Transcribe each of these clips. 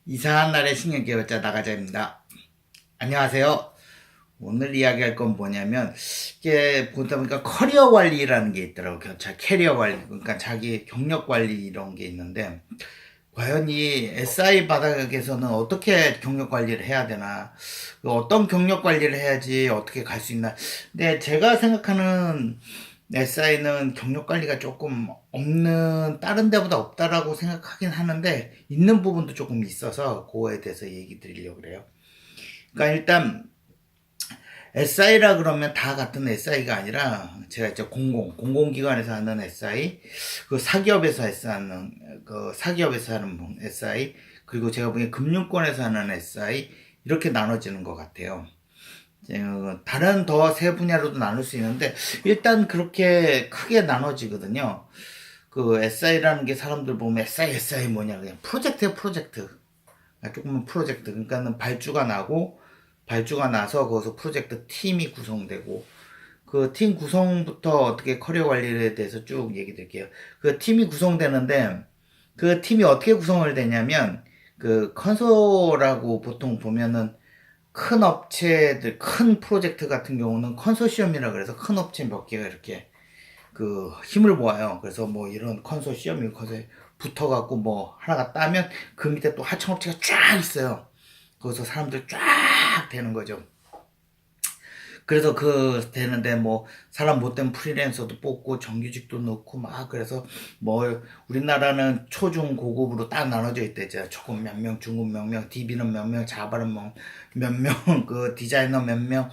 이상한 날의 신경개발자 나가자입니다. 안녕하세요. 오늘 이야기할 건 뭐냐면 이게 보다 보니까 커리어 관리라는 게 있더라고요. 캐리어 관리, 그러니까 자기 경력 관리 이런 게 있는데 과연 이 SI 바닥에서는 어떻게 경력 관리를 해야 되나, 어떤 경력 관리를 해야지 어떻게 갈 수 있나. 근데 제가 생각하는 SI는 경력 관리가 조금 없는, 다른 데보다 없다라고 생각하긴 하는데 있는 부분도 조금 있어서 그거에 대해서 얘기 드리려고 그래요. 그러니까 일단 SI라 그러면 다 같은 SI가 아니라 제가 이제 공공기관에서 하는 SI, 그 사기업에서 하는 SI, 그리고 제가 보기엔 금융권에서 하는 SI, 이렇게 나눠지는 것 같아요. 다른 더 세 분야로도 나눌 수 있는데 일단 그렇게 크게 나눠지거든요. 그 SI라는 게 사람들 보면 SI 뭐냐, 그냥 프로젝트예요, 프로젝트. 조금은 프로젝트. 그러니까는 발주가 나서 거기서 프로젝트 팀이 구성되고, 그 팀 구성부터 어떻게 커리어 관리에 대해서 쭉 얘기 드릴게요. 그 팀이 구성되는데 그 팀이 어떻게 구성을 되냐면, 그 컨소라고 보통 보면은 큰 업체들, 큰 프로젝트 같은 경우는 컨소시엄이라 그래서 큰 업체 몇 개가 이렇게 그 힘을 모아요. 그래서 뭐 이런 컨소시엄이 거기서 붙어갖고 뭐 하나가 따면 그 밑에 또 하청업체가 쫙 있어요. 거기서 사람들 쫙 되는 거죠. 그래서 그 되는데 뭐 사람 못된 프리랜서도 뽑고 정규직도 넣고 막, 그래서 뭐 우리나라는 초중 고급으로 딱 나눠져 있대죠. 초급 몇 명, 중급 몇 명, DB는 몇 명, 자바는 몇 명, 그 디자이너 몇 명,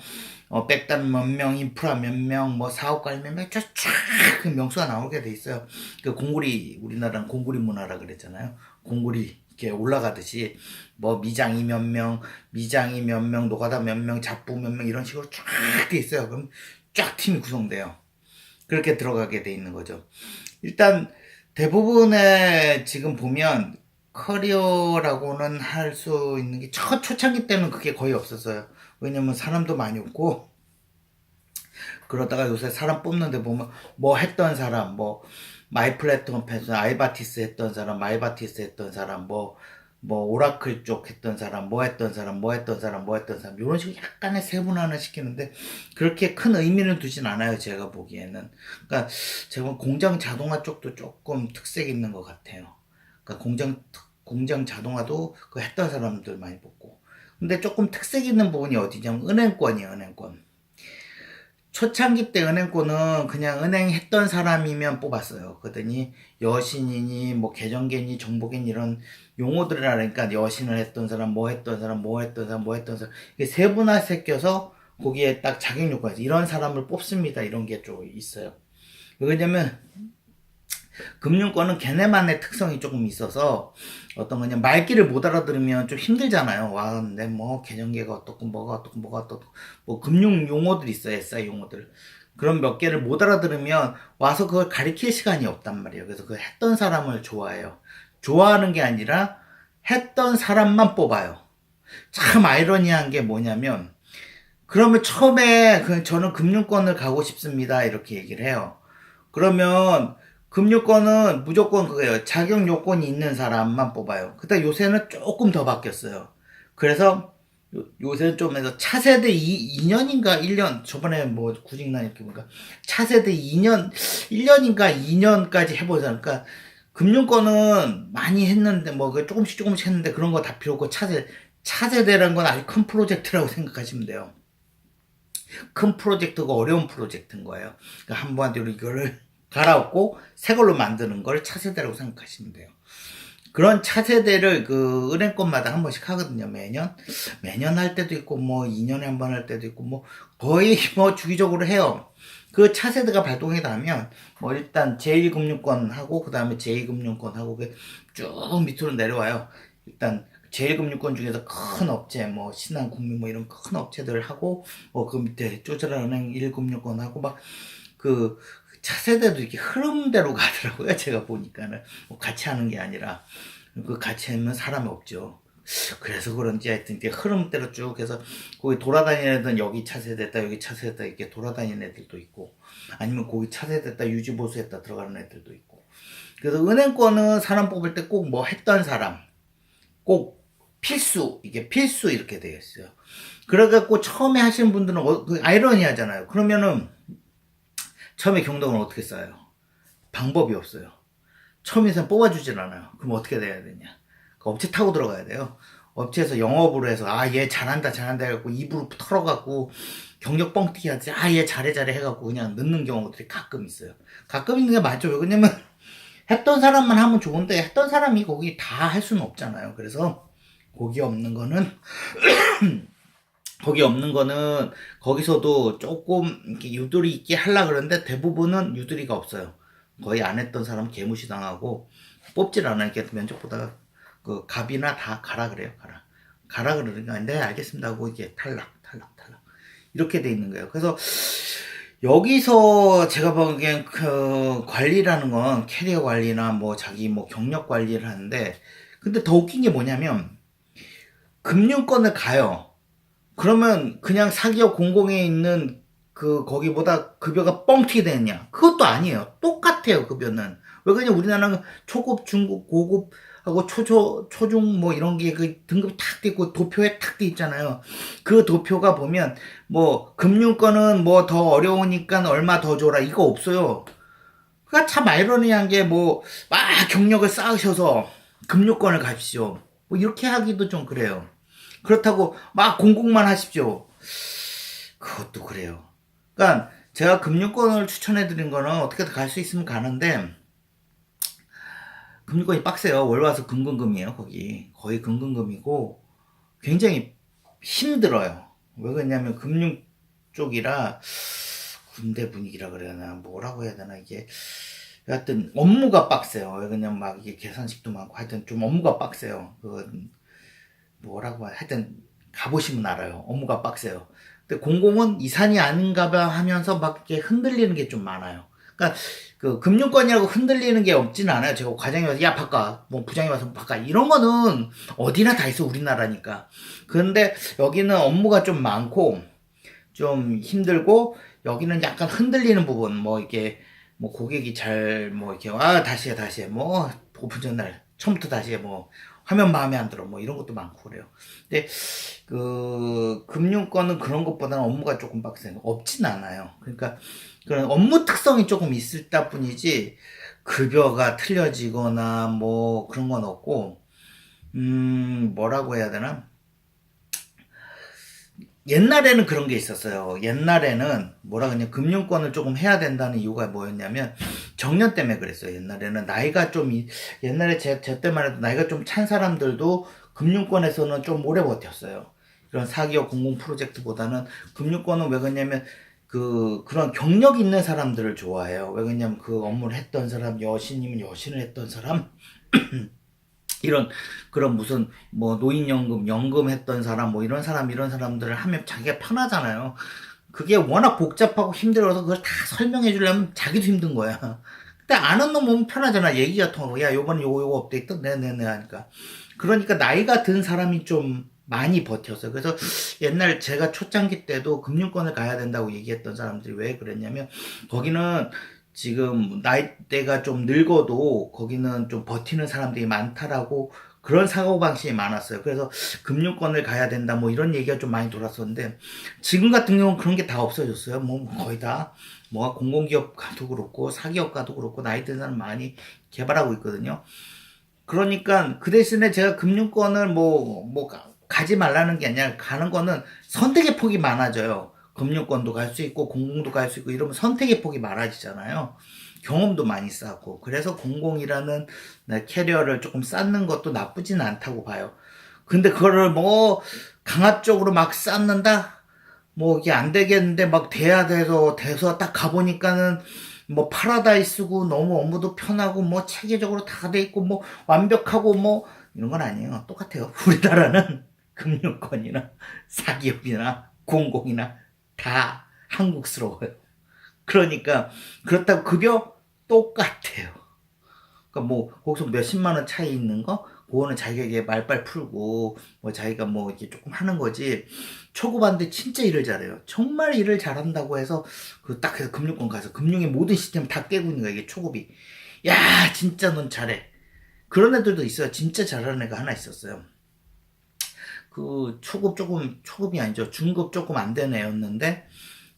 백단 몇 명, 인프라 몇 명, 뭐 사업가 몇 명, 쫙그 명수가 나오게 돼 있어요. 그 공구리, 우리나라는 공구리 문화라 그랬잖아요. 공구리 이렇게 올라가듯이 뭐 미장이 몇 명, 노가다 몇 명, 잡부 몇 명, 이런 식으로 쫙 돼 있어요. 그럼 쫙 팀이 구성돼요. 그렇게 들어가게 돼 있는 거죠. 일단 대부분의 지금 보면 커리어라고는 할 수 있는 게 초창기 때는 그게 거의 없었어요. 왜냐면 사람도 많이 없고, 그러다가 요새 사람 뽑는데 보면 뭐 했던 사람, 뭐 마이 플랫폼 패스 아이바티스 했던 사람, 마이바티스 했던 사람, 뭐 오라클 쪽 했던 사람, 뭐 했던 사람, 뭐 했던 사람, 뭐 했던 사람, 이런 식으로 약간의 세분화는 시키는데 그렇게 큰 의미는 두진 않아요, 제가 보기에는. 그러니까 제가 공장 자동화 쪽도 조금 특색 있는 것 같아요. 그러니까 공장 자동화도 그 했던 사람들 많이 뽑고. 근데 조금 특색 있는 부분이 어디냐면 은행권이에요, 은행권. 초창기 때 은행권은 그냥 은행 했던 사람이면 뽑았어요. 그러더니 여신이니 뭐 계정개니 정보개니 이런 용어들을 하니까 여신을 했던 사람, 뭐 했던 사람, 뭐 했던 사람, 뭐 했던 사람, 이게 세분화 시켜서 거기에 딱 자격 요건에서 이런 사람을 뽑습니다, 이런 게 좀 있어요. 왜냐면 금융권은 걔네만의 특성이 조금 있어서 어떤 거냐, 말귀를 못 알아들으면 좀 힘들잖아요. 와, 근데 뭐 계정계가 어떻고 뭐가 어떻고 뭐가 어떻고 뭐 금융 용어들 있어요, SI 용어들. 그런 몇 개를 못 알아들으면 와서 그걸 가리킬 시간이 없단 말이에요. 그래서 그 했던 사람을 좋아해요. 좋아하는 게 아니라 했던 사람만 뽑아요. 참 아이러니한 게 뭐냐면, 그러면 처음에 저는 금융권을 가고 싶습니다, 이렇게 얘기를 해요. 그러면 금융권은 무조건 그거예요. 자격 요건이 있는 사람만 뽑아요. 그때 요새는 조금 더 바뀌었어요. 그래서 요새는 좀 해서 차세대 2년인가 1년, 저번에 뭐 구직난 이렇게 보니까 차세대 2년, 1년인가 2년까지 해보자. 그러니까 금융권은 많이 했는데 뭐 조금씩 했는데 그런 거 다 필요 없고, 차세대라는 건 아주 큰 프로젝트라고 생각하시면 돼요. 큰 프로젝트가 어려운 프로젝트인 거예요. 그러니까 한번으로 이거를 갈아엎고 새 걸로 만드는 걸 차세대라고 생각하시면 돼요. 그런 차세대를 그 은행권마다 한 번씩 하거든요, 매년 할 때도 있고 뭐 2년에 한 번 할 때도 있고 뭐 거의 뭐 주기적으로 해요. 그 차세대가 발동이 나면 뭐 일단 제1금융권 하고 그 다음에 제2금융권 하고 쭉 밑으로 내려와요. 일단 제1금융권 중에서 큰 업체, 뭐 신한국민 뭐 이런 큰 업체들 하고, 뭐 그 밑에 쪼잔한 은행 1금융권 하고 막 그 차세대도 이렇게 흐름대로 가더라고요. 제가 보니까는 뭐 같이 하는 게 아니라, 그 같이 하면 사람이 없죠. 그래서 그런지 하여튼 이렇게 흐름대로 쭉 해서 거기 돌아다니는 애들은 여기 차세됐다 여기 차세됐다 이렇게 돌아다니는 애들도 있고, 아니면 거기 차세됐다 유지보수했다 들어가는 애들도 있고. 그래서 은행권은 사람 뽑을 때 꼭 뭐 했던 사람, 꼭 이게 필수 이렇게 되어 있어요. 그래갖고 처음에 하시는 분들은 아이러니 하잖아요. 그러면은 처음에 경력은 어떻게 쌓아요? 방법이 없어요. 처음에선 뽑아주질 않아요. 그럼 어떻게 돼야 되냐? 그 업체 타고 들어가야 돼요. 업체에서 영업으로 해서 얘 잘한다 해갖고 입으로 털어갖고 경력 뻥튀기 하지 얘 잘해 해갖고 그냥 넣는 경우들이 가끔 있어요. 가끔 있는 게 맞죠. 왜냐면 했던 사람만 하면 좋은데 했던 사람이 거기 다 할 수는 없잖아요. 그래서 거기 없는 거는 거기서도 조금 이렇게 유도리 있게 하려 그러는데 대부분은 유도리가 없어요. 거의 안 했던 사람 개무시 당하고 뽑질 않아요. 이렇게 면접 보다가 그 갑이나 다 가라 그래요. 가라 그러니까 네 알겠습니다 하고 이게 탈락 이렇게 돼 있는 거예요. 그래서 여기서 제가 보기엔 그 관리라는 건 캐리어 관리나 뭐 자기 뭐 경력 관리를 하는데, 근데 더 웃긴 게 뭐냐면 금융권을 가요. 그러면 그냥 사기업 공공에 있는 그 거기보다 급여가 뻥튀기 되느냐? 그것도 아니에요. 똑같아요. 급여는. 왜 그러냐? 우리나라는 초급, 중급, 고급하고 초중 뭐 이런 게 그 등급이 탁 돼 있고 도표에 탁 돼 있잖아요. 그 도표가 보면 뭐 금융권은 뭐 더 어려우니까 얼마 더 줘라 이거 없어요. 그러니까 참 아이러니한 게 뭐 막 경력을 쌓으셔서 금융권을 가십시오. 뭐 이렇게 하기도 좀 그래요. 그렇다고 막 공공만 하십시오. 그것도 그래요. 그러니까 제가 금융권을 추천해 드린 거는 어떻게든 갈 수 있으면 가는데 금융권이 빡세요. 월 와서 금금금이에요. 거의 금금금이고 굉장히 힘들어요. 왜 그러냐면 금융 쪽이라 군대 분위기라 그래야 되나 뭐라고 해야 되나 이게 하여튼 업무가 빡세요. 왜 그러냐면 막 이게 계산식도 많고 하여튼 좀 업무가 빡세요. 뭐라고 하여튼 가보시면 알아요. 업무가 빡세요. 근데 공공은 이산이 아닌가 봐 하면서 막 이렇게 흔들리는 게 좀 많아요. 그러니까 그 금융권이라고 흔들리는 게 없지는 않아요. 제가 과장이 와서 야 바꿔, 뭐 부장이 와서 바꿔 이런 거는 어디나 다 있어 우리나라니까. 그런데 여기는 업무가 좀 많고 좀 힘들고 여기는 약간 흔들리는 부분 뭐 이게 뭐 고객이 잘 뭐 이렇게 다시 해 뭐 오픈 전날 처음부터 다시 해 뭐 화면 마음에 안 들어 뭐 이런 것도 많고 그래요. 근데 그 금융권은 그런 것보다는 업무가 조금 빡세요. 없진 않아요. 그러니까 그런 업무 특성이 조금 있을 뿐이지 급여가 틀려지거나 뭐 그런 건 없고 뭐라고 해야 되나? 옛날에는 그런 게 있었어요. 옛날에는 뭐라 그냥 금융권을 조금 해야 된다는 이유가 뭐였냐면 정년 때문에 그랬어요. 옛날에는 나이가 좀 옛날에 제 때만 해도 나이가 좀 찬 사람들도 금융권에서는 좀 오래 버텼어요. 이런 사기업 공공 프로젝트보다는 금융권은 왜 그러냐면 그런 경력 있는 사람들을 좋아해요. 왜 그러냐면 그 업무를 했던 사람, 여신이면 여신을 했던 사람 이런 그런 무슨 뭐 노인연금 연금 했던 사람 뭐 이런 사람들을 하면 자기가 편하잖아요. 그게 워낙 복잡하고 힘들어서 그걸 다 설명해 주려면 자기도 힘든 거야. 근데 아는 놈 보면 편하잖아. 얘기가 통하고 야 요번에 요거 업데이트 네네네 하니까. 그러니까 나이가 든 사람이 좀 많이 버텼어요. 그래서 옛날 제가 초창기 때도 금융권을 가야 된다고 얘기했던 사람들이 왜 그랬냐면 거기는 지금 나이대가 좀 늙어도 거기는 좀 버티는 사람들이 많다라고 그런 사고방식이 많았어요. 그래서 금융권을 가야 된다 뭐 이런 얘기가 좀 많이 돌았었는데 지금 같은 경우는 그런 게 다 없어졌어요. 뭐 거의 다 뭐 공공기업 가도 그렇고 사기업 가도 그렇고 나이 든 사람 많이 개발하고 있거든요. 그러니까 그 대신에 제가 금융권을 뭐 가지 말라는 게 아니라 가는 거는 선택의 폭이 많아져요. 금융권도 갈 수 있고 공공도 갈 수 있고 이러면 선택의 폭이 많아지잖아요. 경험도 많이 쌓고 그래서 공공이라는 캐리어를 조금 쌓는 것도 나쁘진 않다고 봐요. 근데 그거를 뭐 강압적으로 막 쌓는다? 뭐 이게 안 되겠는데 막 돼서 딱 가보니까는 뭐 파라다이스고 너무 업무도 편하고 뭐 체계적으로 다 돼 있고 뭐 완벽하고 뭐 이런 건 아니에요. 똑같아요. 우리나라는 금융권이나 사기업이나 공공이나 다 한국스러워요. 그러니까 그렇다고 급여 똑같아요. 그러니까 뭐 거기서 몇십만 원 차이 있는 거 그거는 자기에게 말빨 풀고 뭐 자기가 뭐 이렇게 조금 하는 거지. 초급한데 진짜 일을 잘해요. 정말 일을 잘한다고 해서 그 딱 해서 금융권 가서 금융의 모든 시스템 다 깨고 있는 거야. 이게 초급이. 야 진짜 넌 잘해. 그런 애들도 있어요. 진짜 잘하는 애가 하나 있었어요. 그 초급이 아니죠. 중급 조금 안 된 애였는데,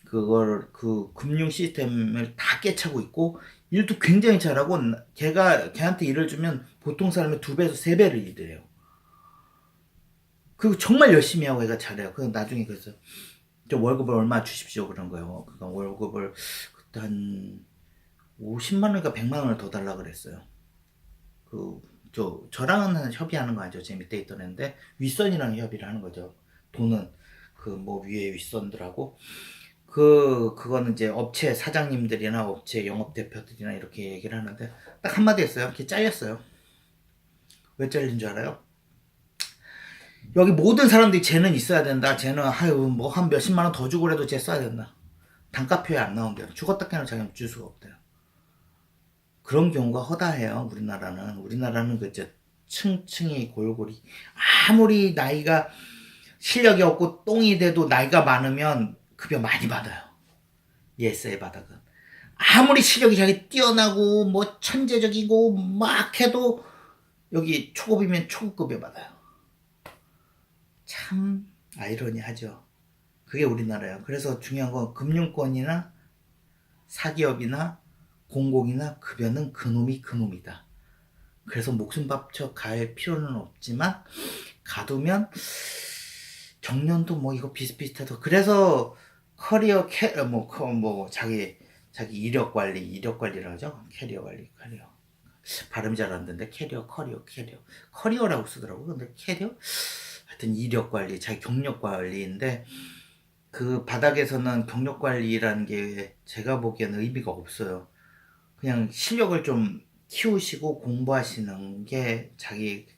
그걸, 그 금융 시스템을 다 깨차고 있고, 일도 굉장히 잘하고, 걔한테 일을 주면 보통 사람의 2배에서 3배를 일을 해요. 그리고 정말 열심히 하고 애가 잘해요. 그 나중에 그래서, 저 월급을 얼마 주십시오. 그런 거예요. 그니까 월급을 그때 한 50만 원인가 100만 원을 더 달라 그랬어요. 저랑은 협의하는 거 아니죠. 제 밑에 있던 애인데, 윗선이랑 협의를 하는 거죠. 돈은, 뭐 위에 윗선들하고. 그거는 이제 업체 사장님들이나 업체 영업대표들이나 이렇게 얘기를 하는데, 딱 한마디 했어요. 걔 잘렸어요. 왜 잘린 줄 알아요? 여기 모든 사람들이 쟤는 있어야 된다. 쟤는, 아유, 뭐 한 몇십만 원 더 주고 그래도 쟤 써야 된다. 단가표에 안 나온대요. 죽었다 깨나 자기는 줄 수가 없대요. 그런 경우가 허다해요. 우리나라는 그저 층층이 골고리. 아무리 나이가 실력이 없고 똥이 돼도 나이가 많으면 급여 많이 받아요. ESA 바닥은. 아무리 실력이 자기 뛰어나고 뭐 천재적이고 막 해도 여기 초급이면 초급급여 받아요. 참 아이러니하죠. 그게 우리나라예요. 그래서 중요한 건 금융권이나 사기업이나 공공이나 급여는 그놈이 그놈이다. 그래서 목숨 바쳐 갈 필요는 없지만 가두면 정년도 뭐 이거 비슷비슷하다. 그래서 커리어 자기 이력 관리라 하죠. 캐리어 발음이 잘 안 되는데 커리어라고 쓰더라고. 근데 하여튼 이력 관리, 자기 경력 관리인데 그 바닥에서는 경력 관리라는 게 제가 보기에는 의미가 없어요. 그냥 실력을 좀 키우시고 공부하시는 게 자기가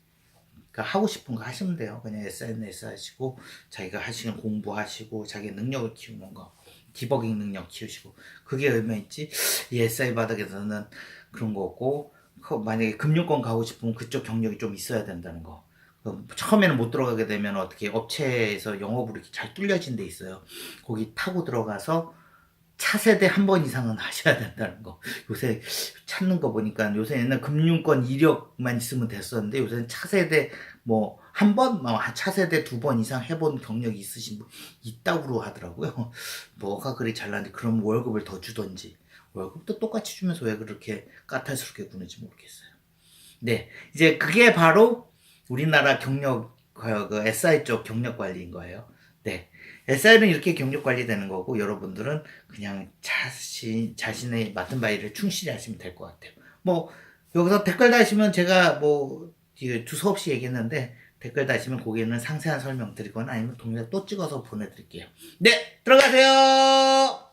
하고 싶은 거 하시면 돼요. 그냥 SNS 하시고 자기가 하시는 공부하시고 자기 능력을 키우는 거, 디버깅 능력 키우시고 그게 얼마 있지? 이 SI 바닥에서는 그런 거고 만약에 금융권 가고 싶으면 그쪽 경력이 좀 있어야 된다는 거. 처음에는 못 들어가게 되면 어떻게 업체에서 영업으로 이렇게 잘 뚫려진 데 있어요. 거기 타고 들어가서 차세대 한 번 이상은 하셔야 된다는 거. 요새 찾는 거 보니까 요새 옛날 금융권 이력만 있으면 됐었는데 요새는 차세대 뭐 한 번, 차세대 2번 이상 해본 경력이 있으신 분 있다고 하더라고요. 뭐가 그리 잘나는지 그럼 월급을 더 주던지 월급도 똑같이 주면서 왜 그렇게 까탈스럽게 구는지 모르겠어요. 네, 이제 그게 바로 우리나라 그 SI 쪽 경력 관리인 거예요. 네. SI는 이렇게 경력 관리되는 거고, 여러분들은 그냥 자신의 맡은 바 일을 충실히 하시면 될 것 같아요. 뭐, 여기서 댓글 다시면 제가 두서 없이 얘기했는데, 댓글 다시면 거기에는 상세한 설명 드리거나 아니면 동영상 또 찍어서 보내드릴게요. 네! 들어가세요!